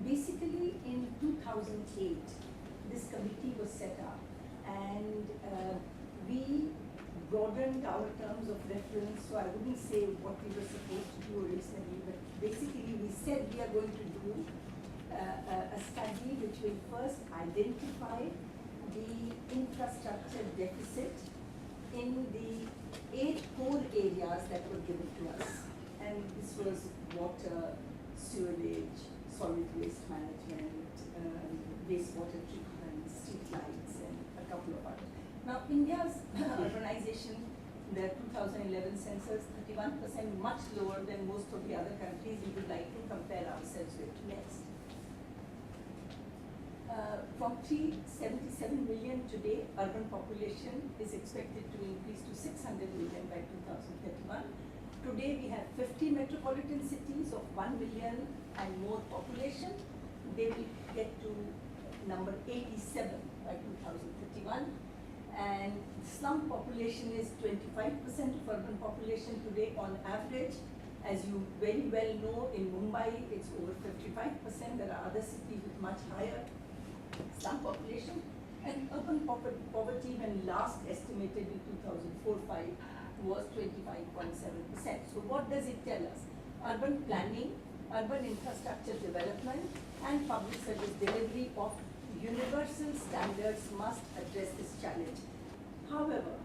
basically in 2008, this committee was set up, and we broadened our terms of reference. So I wouldn't say what we were supposed to do originally, but basically we said we are going to do a study which will first identify the infrastructure deficit in the 8 core areas that were given to us. And this was water, sewerage, solid waste management, wastewater treatment, street lights, and a couple of others. Now, India's urbanization, the 2011 census, 31%, much lower than most of the other countries we would like to compare ourselves with next. From 377 million today, urban population is expected to increase to 600 million by 2031. Today we have 50 metropolitan cities of 1 million and more population. They will get to number 87 by 2031. And slum population is 25% of urban population today on average. As you very well know, in Mumbai it's over 55%. There are other cities with much higher slum population. And urban poverty, when last estimated in 2004-05, was 25.7%. So what does it tell us? Urban planning, urban infrastructure development, and public service delivery of universal standards must address this challenge. However,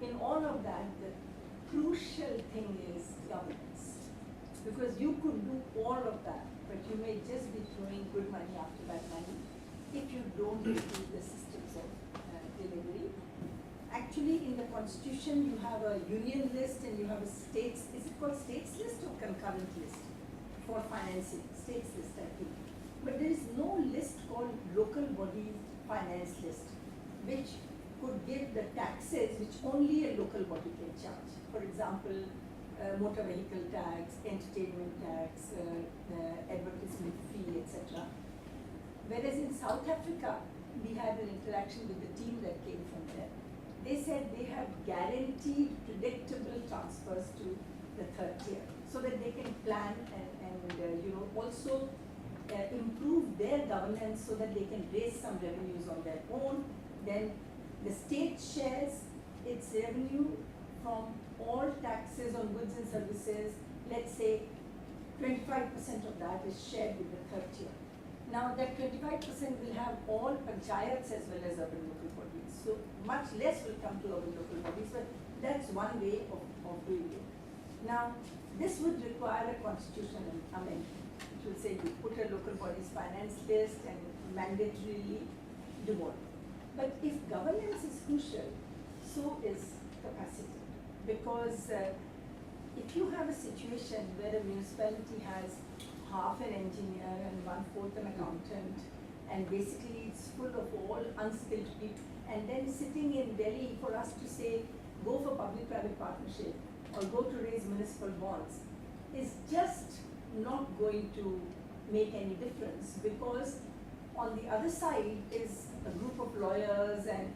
in all of that, the crucial thing is governance. Because you could do all of that, but you may just be throwing good money after bad money if you don't improve the systems of delivery. Actually, in the constitution, you have a union list and you have a states, is it called states list or concurrent list for financing? States list, I think. But there is no list called local body finance list, which could give the taxes which only a local body can charge. For example, motor vehicle tax, entertainment tax, advertisement fee, etc. Whereas in South Africa, we had an interaction with the team that came from there. They said they have guaranteed predictable transfers to the third tier so that they can plan and also improve their governance so that they can raise some revenues on their own. Then the state shares its revenue from all taxes on goods and services. Let's say 25% of that is shared with the third tier. Now that 25% will have all panchayats as well as urban local bodies. So much less will come to urban local bodies, but that's one way of doing it. Now, this would require a constitutional amendment. It will say you put a local bodies finance list and mandatorily devolve. But if governance is crucial, so is capacity. Because if you have a situation where a municipality has half an engineer and 1/4 an accountant, and basically it's full of all unskilled people, and then sitting in Delhi for us to say, go for public-private partnership or go to raise municipal bonds is just not going to make any difference, because on the other side is a group of lawyers and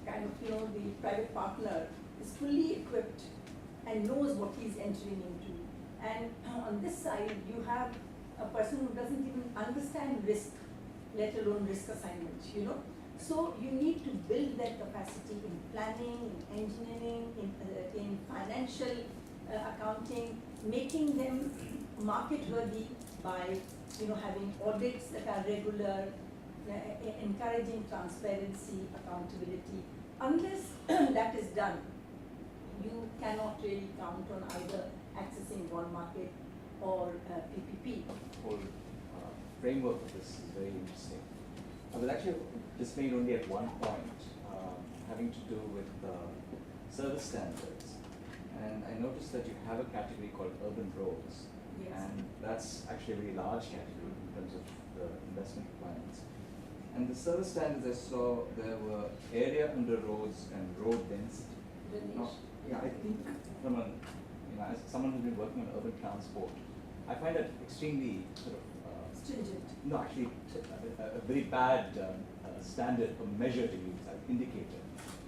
kind of, the private partner is fully equipped and knows what he's entering into. And on this side, you have a person who doesn't even understand risk, let alone risk assignment, So you need to build that capacity in planning, in engineering, in financial accounting, making them market worthy by having audits that are regular, encouraging transparency, accountability. Unless that is done, you cannot really count on either accessing bond market or PPP. The whole framework of this is very interesting. I was actually dismayed only at one point, having to do with service standards. And I noticed that you have a category called urban roads. Yes. And that's actually a very large category in terms of the investment requirements. And the service standards I saw, there were area under roads and road density. Now, yeah, I think from as someone who's been working on urban transport, I find that extremely sort of stringent. No, actually, a very bad standard or measure to use, an indicator.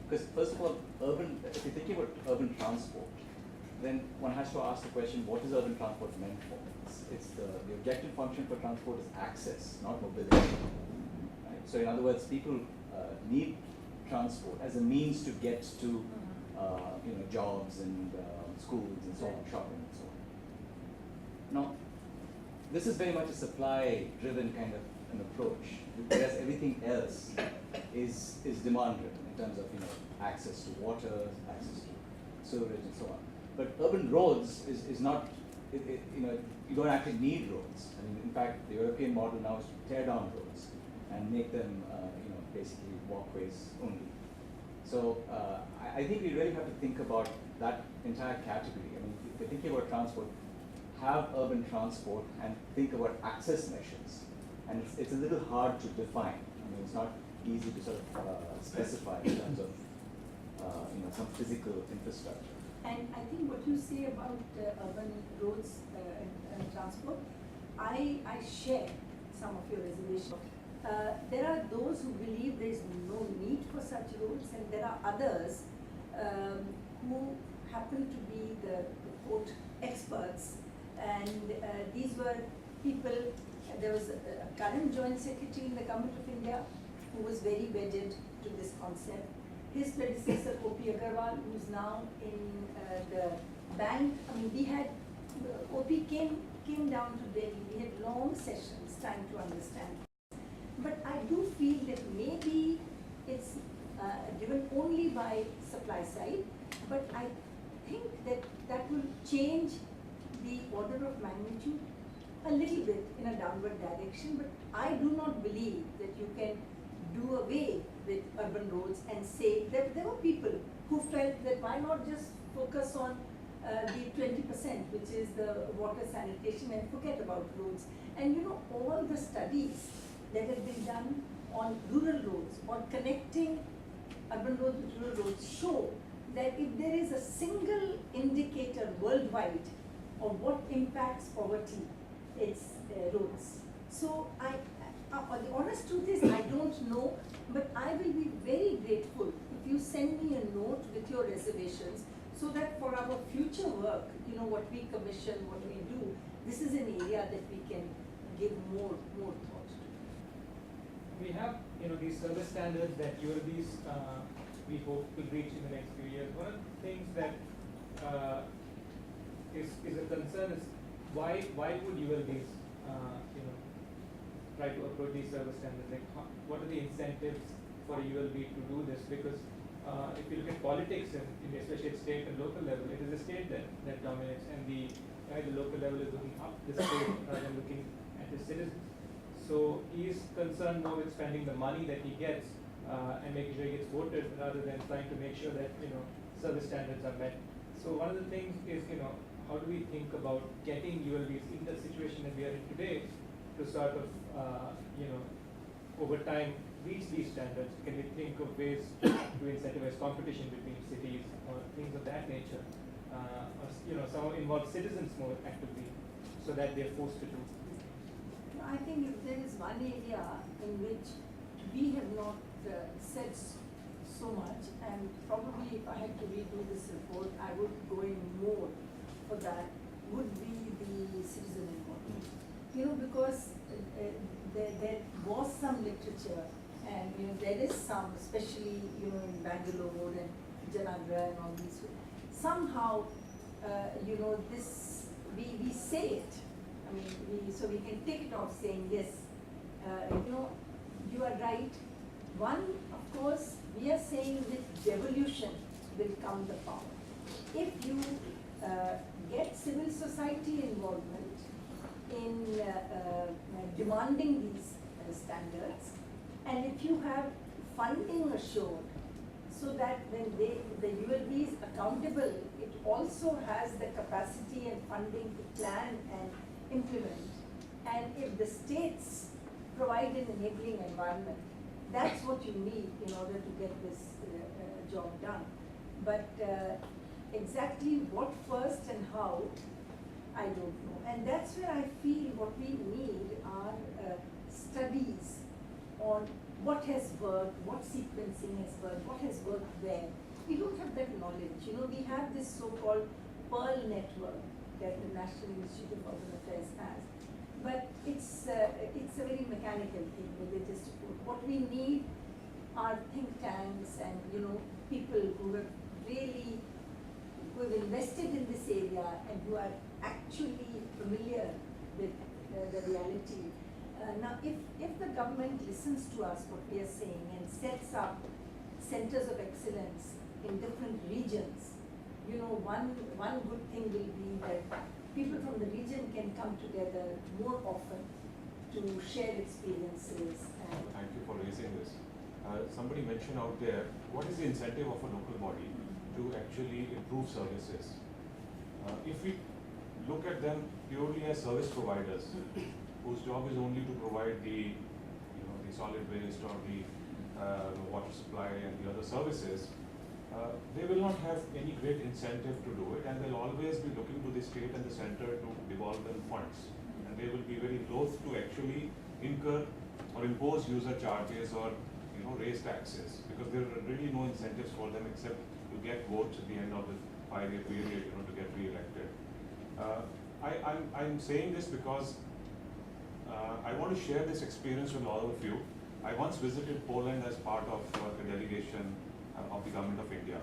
Because first of all, if you're thinking about urban transport, then one has to ask the question, what is urban transport meant for? It's the objective function for transport is access, not mobility. Right? So in other words, people need transport as a means to get to jobs and schools and so on, shopping and so on. Now, this is very much a supply-driven kind of an approach, whereas everything else is demand-driven in terms of access to water, access to sewerage and so on. But urban roads is not, you don't actually need roads. I mean, in fact, the European model now is to tear down roads and make them, basically walkways only. So I think we really have to think about that entire category. I mean, if you're thinking about transport, have urban transport and think about access measures. And it's a little hard to define. I mean, it's not easy to sort of specify in terms of some physical infrastructure. And I think what you say about urban roads and transport, I share some of your reservations. There are those who believe there is no need for such roads, and there are others who happen to be the quote experts. And these were people. There was a current Joint Secretary in the Government of India who was very wedded to this concept. His predecessor, O.P. Agarwal, who is now in the bank. I mean, we had, O.P. came down to Delhi. We had long sessions trying to understand. But I do feel that maybe it's driven only by supply side, but I think that will change the order of magnitude a little bit in a downward direction, but I do not believe that you can do away with urban roads and say that there were people who felt that why not just focus on the 20%, which is the water sanitation, and forget about roads. And all the studies that have been done on rural roads, on connecting urban roads with rural roads, show that if there is a single indicator worldwide of what impacts poverty, it's roads. So the honest truth is I don't know, but I will be very grateful if you send me a note with your reservations, so that for our future work, what we commission, what we do, this is an area that we can give more thought to. We have these service standards that ULBs we hope will reach in the next few years. One of the things that is a concern is why would ULBs try to approach these service standards? Like, what are the incentives for a ULB to do this? Because if you look at politics, especially at state and local level, it is the state that dominates, and the local level is looking up the state rather than looking at the citizens. So he is concerned more with spending the money that he gets and making sure he gets voted, rather than trying to make sure that service standards are met. So one of the things is how do we think about getting ULBs in the situation that we are in today to sort of over time reach these standards? Can we think of ways to incentivize competition between cities or things of that nature, or somehow involve citizens more actively so that they are forced to do? I think if there is one area in which we have not said so much, and probably if I had to redo this report, I would go in more for that, would be the citizen involvement. Because there was some literature, and there is some, especially in Bangalore and Janagra and all these. Somehow, this we say it. I mean, so we can take it off saying yes. You are right. One, of course, we are saying with devolution will come the power. If you get civil society involvement in demanding these standards, and if you have funding assured, so that when the ULB is accountable, it also has the capacity and funding to plan and implement. And if the states provide an enabling environment, that's what you need in order to get this job done. But exactly what first and how, I don't know. And that's where I feel what we need are studies on what has worked, what sequencing has worked, what has worked where. We don't have that knowledge. We have this so-called Pearl network that the National Institute of Urban Affairs has. But it's a very mechanical thing with it is to put. What we need are think tanks and people who have invested in this area and who are actually familiar with the reality. Now, if the government listens to us, what we are saying, and sets up centers of excellence in different regions, one good thing will be that people from the region can come together more often to share experiences. Thank you for raising this. Somebody mentioned out there, what is the incentive of a local body to actually improve services? If we look at them purely as service providers, whose job is only to provide the solid waste or the water supply and the other services, they will not have any great incentive to do it, and they'll always be looking to the state and the center to devolve them funds, and they will be very loath to actually incur or impose user charges or raise taxes, because there are really no incentives for them except to get votes at the end of the 5-year period to get re-elected. I'm saying this because I want to share this experience with all of you. I once visited Poland as part of a delegation of the Government of India,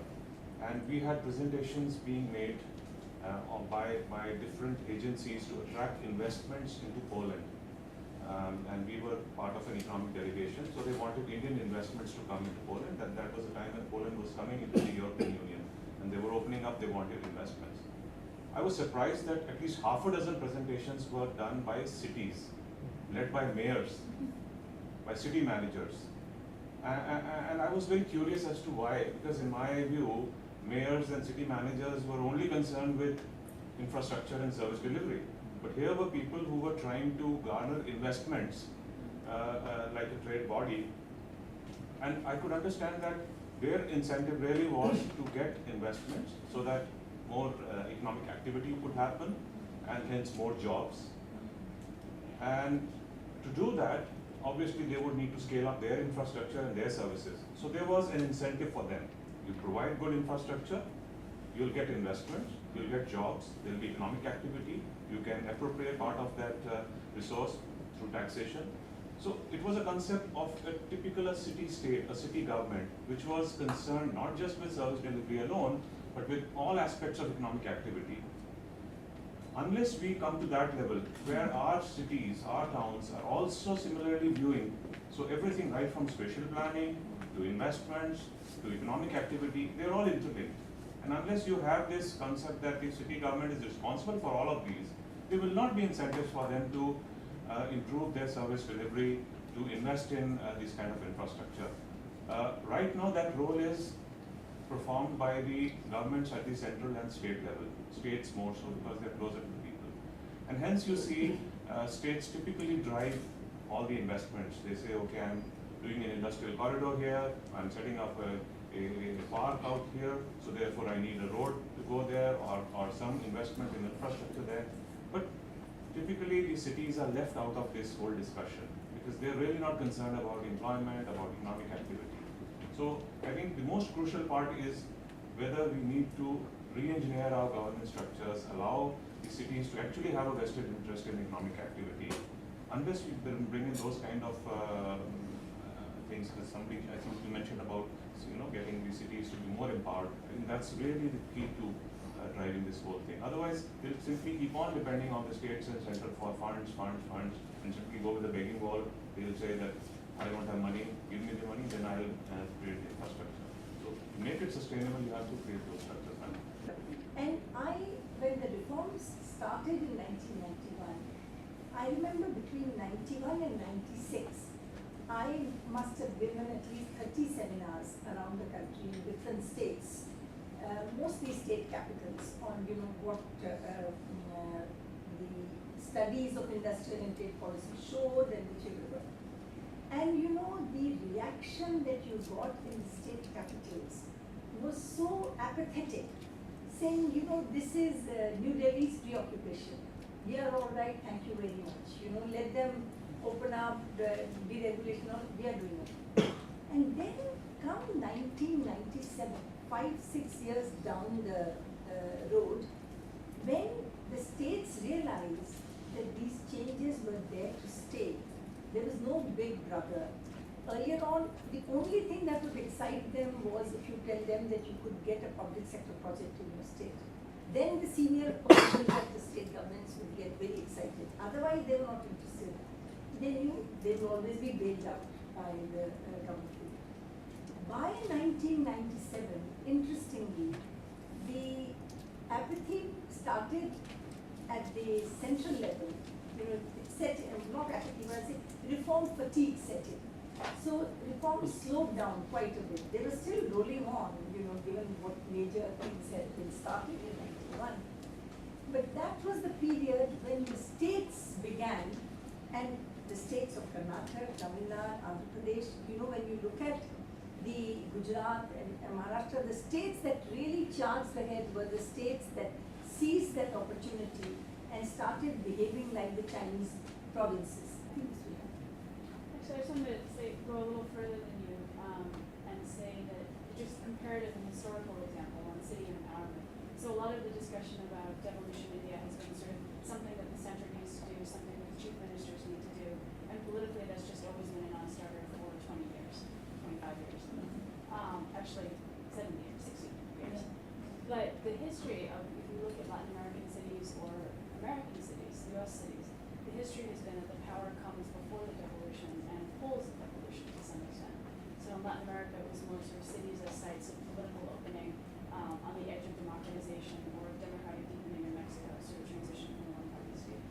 and we had presentations being made by different agencies to attract investments into Poland, and we were part of an economic delegation, so they wanted Indian investments to come into Poland, and that was the time when Poland was coming into the European Union, and they were opening up, they wanted investments. I was surprised that at least half a dozen presentations were done by cities, led by mayors, by city managers. And I was very curious as to why, because in my view, mayors and city managers were only concerned with infrastructure and service delivery. But here were people who were trying to garner investments, like a trade body. And I could understand that their incentive really was to get investments so that more economic activity could happen, and hence more jobs. And to do that, obviously they would need to scale up their infrastructure and their services. So there was an incentive for them. You provide good infrastructure, you'll get investments, you'll get jobs, there'll be economic activity, you can appropriate part of that resource through taxation. So it was a concept of a typical city-state, a city government, which was concerned not just with service delivery alone, but with all aspects of economic activity. Unless we come to that level, where our cities, our towns are also similarly viewing, so everything right from spatial planning, to investments, to economic activity, they're all interlinked. And unless you have this concept that the city government is responsible for all of these, there will not be incentives for them to improve their service delivery, to invest in this kind of infrastructure. Right now that role is performed by the governments at the central and state level. States more so because they're closer to the people. And hence you see states typically drive all the investments. They say, okay, I'm doing an industrial corridor here, I'm setting up a park out here, so therefore I need a road to go there, or some investment in infrastructure there. But typically the cities are left out of this whole discussion because they're really not concerned about employment, about economic activity. So I think the most crucial part is whether we need to re-engineer our governance structures, allow the cities to actually have a vested interest in economic activity. Unless we bring in those kind of things, as somebody, I think you mentioned about getting the cities to be more empowered. I think that's really the key to driving this whole thing. Otherwise, they'll simply keep on depending on the states and center for funds, and simply go with a begging wall. They'll say that I don't have money, give me the money, then I'll create the infrastructure. So to make it sustainable, you have to create those structures. And when the reforms started in 1991, I remember between 91 and 96, I must have given at least 30 seminars around the country in different states, mostly state capitals, on what the studies of industrial and trade policy showed and which were. And the reaction that you got in the state capitals was so apathetic, saying, this is New Delhi's preoccupation. We are all right, thank you very much. Let them open up, deregulation, we are doing it. And then come 1997, 5-6 years down the road, no big brother. Earlier on, the only thing that would excite them was if you tell them that you could get a public sector project in your state. Then the senior officials at the state governments would get very excited. Otherwise, they were not interested. They knew they would always be bailed out by the government. By 1997, interestingly, the apathy started at the central level. You know, not apathy, but I say reform fatigue set in. So reforms slowed down quite a bit. They were still rolling on, you know, given what major things had been started in 91. But that was the period when the states began, and the states of Karnataka, Tamil Nadu, Andhra Pradesh, you know, when you look at the Gujarat and Maharashtra, the states that really charged ahead were the states that seized that opportunity and started behaving like the Chinese provinces. I think this will happen. Actually, I just wanted to say, go a little further than you, and say that just comparative and historical example on city empowerment. So a lot of the discussion about devolution in India has been sort of something that the center needs to do, something that the chief ministers need to do, and politically that's just always been a non-starter for 20 years, 25 years. Actually, 70 years, 60 years. But the history of, if you look at Latin American cities or American cities, US cities, the history has been that the power comes before the devolution and pulls the devolution to some extent. So in Latin America, it was more sort of cities as sites of political opening on the edge of democratization or democratic deepening in Mexico, sort of transition from one party state.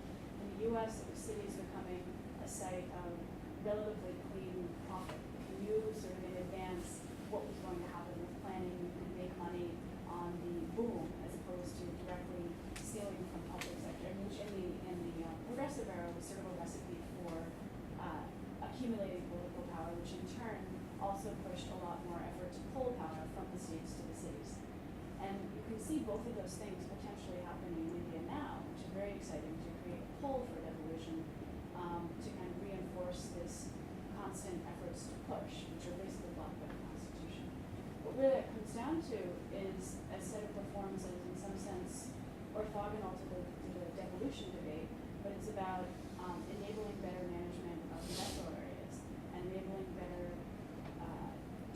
In the US, it was cities becoming a site of relatively clean profit. Can you sort of in advance what was going to happen with planning and make money on the boom as opposed to directly stealing from public sector, which in the progressive era was sort of a recipe for accumulating political power, which in turn also pushed a lot more effort to pull power from the states to the cities. And you can see both of those things potentially happening in India now, which is very exciting to create a pull for devolution to kind of reinforce this constant efforts to push, which are basically blocked by the Constitution. What really it comes down to is a set of reforms that is in some sense orthogonal to the devolution debate, but it's about enabling better management of the metro areas and enabling better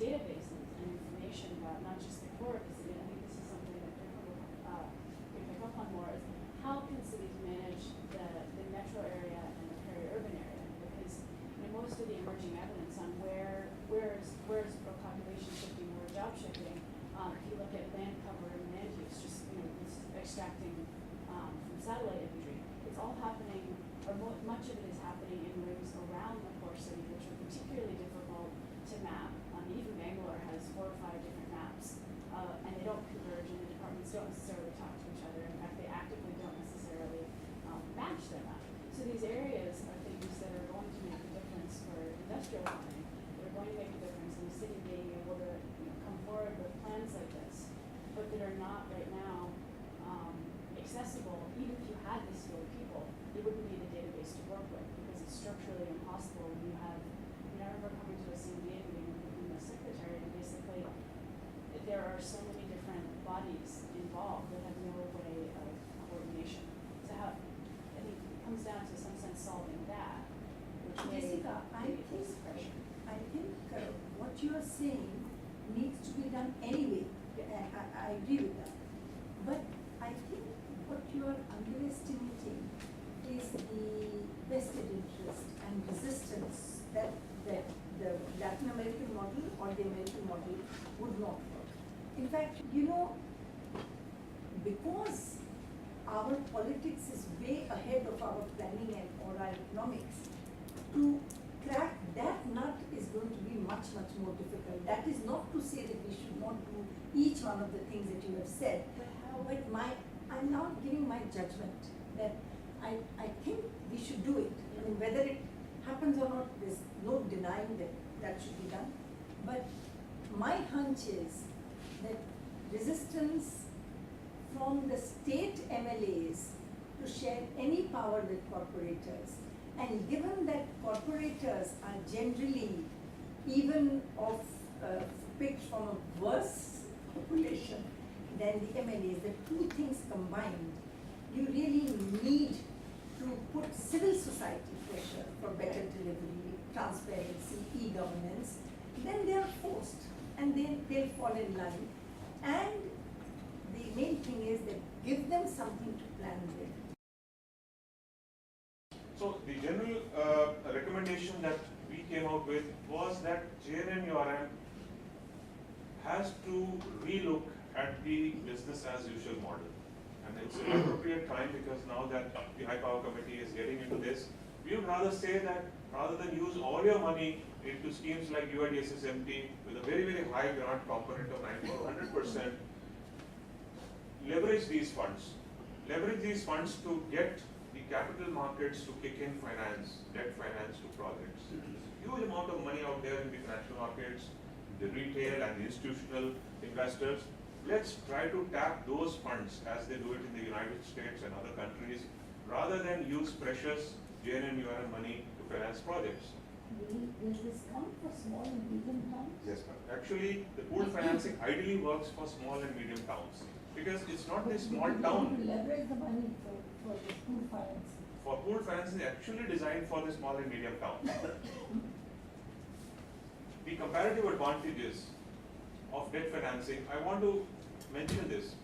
databases and information about not just the core of the city. I think this is something that we pick up on more, is how can cities manage the metro area and the peri-urban area? Because most of the emerging evidence on where's population shifting, where job shifting, if you look at land cover and land use, just extracting from satellite imagery, it's all happening, or much of it is happening in rings around the core city, which are particularly difficult to map. Even Bangalore has 4 or 5 different maps, and they don't converge, and the departments don't necessarily talk to each other. In fact, they actively don't necessarily match their map. So these areas are things that are going to make a difference for industrial planning. They're going to make a difference in the city being able to come forward with plans like this, but that are not right now accessible. Even if you had this skilled people, you wouldn't need a database to work with because it's structurally impossible when you have. I remember coming to a CBA meeting with the secretary, and basically there are so many different bodies involved that have no way of coordination. So how, I think it comes down to some sense solving that, which Jessica, I think what you are saying needs to be done anyway. I agree with that. But I think what you are underestimating is the vested interest and resistance that the Latin American model or the American model would not work. In fact, because our politics is way ahead of our planning and or our economics, to crack that nut is going to be much, much more difficult. That is not to say that we should not do each one of the things that you have said, but I'm now giving my judgment that I think we should do it. I mean, whether it happens or not, there's no denying that should be done. But my hunch is that resistance from the state MLAs to share any power with corporators, and given that corporators are generally even picked from a worse population than the MLAs, the two things combined, you really need to put civil society pressure for better delivery, transparency, e-governance, then they are forced and they'll fall in line. And the main thing is that give them something to plan with. So the general recommendation that we came out with was that JNNURM has to relook at the business as usual model. And it's an appropriate time because now that the High Power Committee is getting into this, we would rather say that rather than use all your money into schemes like UIDSSMT with a very, very high grant component of 90 to 100%, leverage these funds. Leverage these funds to get the capital markets to kick in finance, debt finance to projects. Huge amount of money out there in the financial markets, the retail and the institutional investors. Let's try to tap those funds as they do it in the United States and other countries, rather than use precious JNNURM money to finance projects. Will this count for small and medium towns? Yes, ma'am. Actually, the pooled financing ideally works for small and medium towns because it's not a small town. To leverage the money for the pool financing. For pooled financing is actually designed for the small and medium towns. The comparative advantages of debt financing, I want to mention this.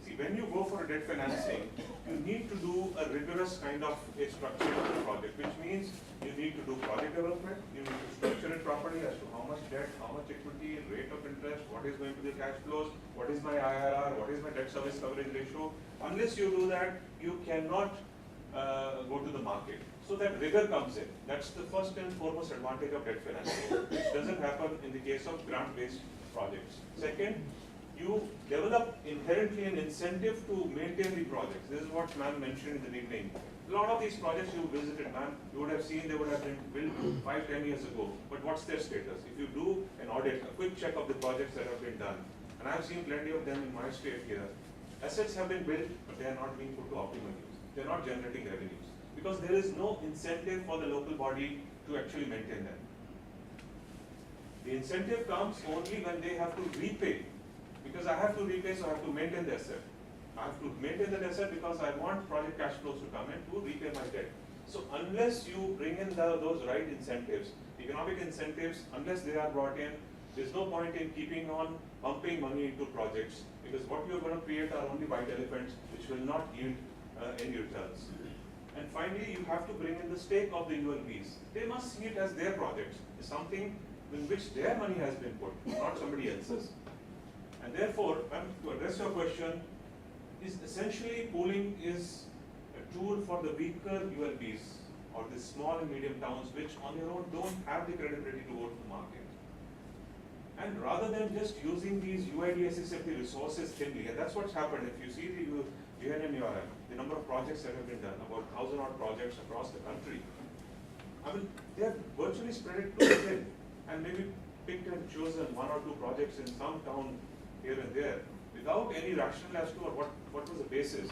See, when you go for a debt financing, you need to do a rigorous kind of a structure of the project, which means you need to do project development, you need to structure it properly as to how much debt, how much equity, rate of interest, what is going to be the cash flows, what is my IRR, what is my debt service coverage ratio. Unless you do that, you cannot go to the market. So that rigor comes in. That's the first and foremost advantage of debt financing, which doesn't happen in the case of grant-based projects. Second, you develop inherently an incentive to maintain the projects. This is what ma'am mentioned in the beginning. A lot of these projects you visited, ma'am, you would have seen they would have been built 5-10 years ago. But what's their status? If you do an audit, a quick check of the projects that have been done, and I've seen plenty of them in my state here, assets have been built, but they are not being put to optimal use. They're not generating revenues because there is no incentive for the local body to actually maintain them. The incentive comes only when they have to repay. Because I have to repay, so I have to maintain the asset. I have to maintain that asset because I want project cash flows to come in to repay my debt. So unless you bring in those right incentives, economic incentives, unless they are brought in, there's no point in keeping on pumping money into projects because what you're going to create are only white elephants which will not yield any returns. And finally, you have to bring in the stake of the ULBs. They must see it as their projects, it's something in which their money has been put, not somebody else's. And therefore, to address your question, is essentially pooling is a tool for the weaker ULBs or the small and medium towns which on their own don't have the credibility to go to the market. And rather than just using these UIDSSMT resources thinly, and that's what's happened. If you see the JNNURM, the number of projects that have been done, about 1,000 odd projects across the country, I mean, they have virtually spread it too thin and maybe picked and chosen 1 or 2 projects in some town here and there, without any rationale as to what was the basis.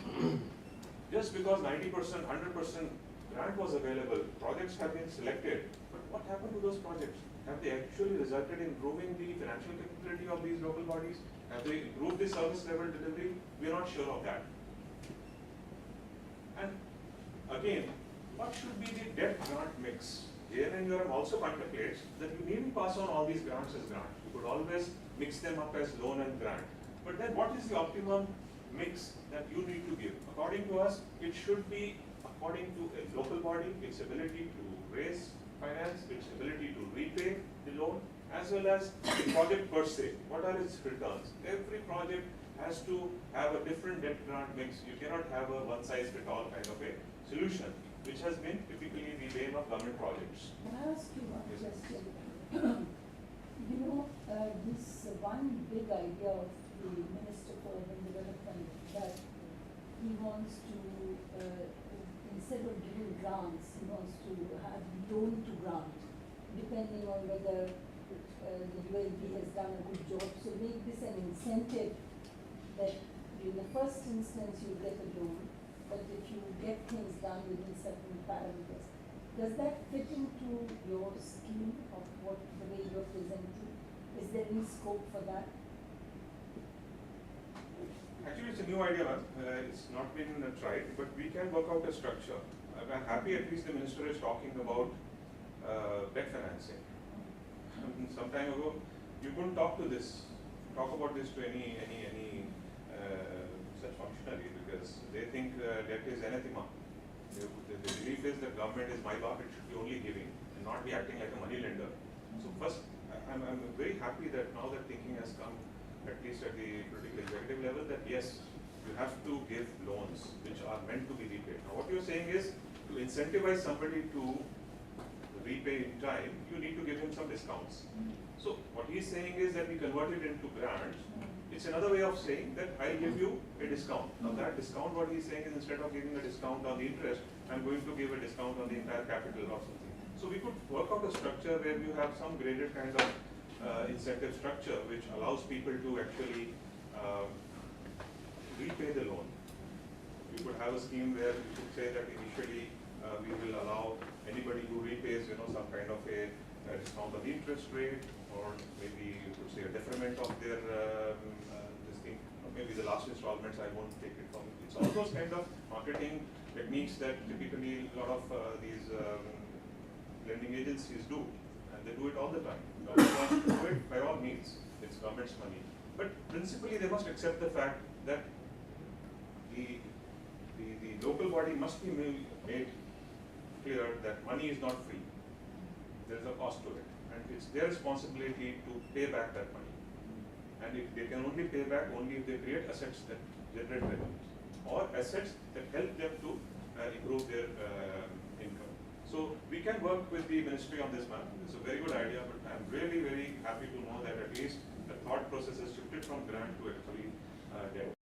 Just because 90%, 100% grant was available, projects have been selected, but what happened to those projects? Have they actually resulted in improving the financial capability of these local bodies? Have they improved the service level delivery? We are not sure of that. And again, what should be the debt grant mix? JNNURM also contemplates that you needn't pass on all these grants as grants. You could always mix them up as loan and grant. But then what is the optimum mix that you need to give? According to us, it should be according to a local body, its ability to raise finance, its ability to repay the loan, as well as the project per se. What are its returns? Every project has to have a different debt grant mix. You cannot have a one-size-fits-all kind of a solution, which has been typically the aim of government projects. Can I ask you one Yes. question? You know, this one big idea of the Minister for Urban Development that he wants to, instead of giving grants, he wants to have loan to grant, depending on whether the ULB has done a good job. So make this an incentive that in the first instance you get a loan, but if you get things done within certain parameters. Does that fit into your scheme of what the way you're presenting? Is there any scope for that? Actually, it's a new idea, ma'am. It's not been tried, but we can work out a structure. I'm happy at least the minister is talking about debt financing. Some time ago, you couldn't talk about this to any such functionary, because they think debt is anathema. The belief is that government is my baap, it should be only giving and not be acting like a money lender. So first, I'm very happy that now that thinking has come, at least at the political executive level, that yes, you have to give loans which are meant to be repaid. Now what you're saying is, to incentivize somebody to repay in time, you need to give him some discounts. So what he's saying is that we convert it into grants. It's another way of saying that I'll give you a discount. Now that discount, what he's saying is, instead of giving a discount on the interest, I'm going to give a discount on the entire capital or something. So we could work out a structure where you have some graded kind of incentive structure which allows people to actually repay the loan. We could have a scheme where we could say that initially we will allow anybody who repays, some kind of a discount on the interest rate, or maybe you could say a deferment of their this thing, or maybe the last installments I won't take it from. It's all those kind of marketing techniques that typically a lot of these lending agencies do, and they do it all the time. Government wants to do it, by all means, it's government's money. But principally they must accept the fact that the local body must be made clear that money is not free. There is a cost to it, and it's their responsibility to pay back that money. And if they can only pay back only if they create assets that generate revenues, or assets that help them to improve their income. So we can work with the ministry on this matter. It's a very good idea, but I'm really very happy to know that at least the thought process has shifted from grant to actually debt.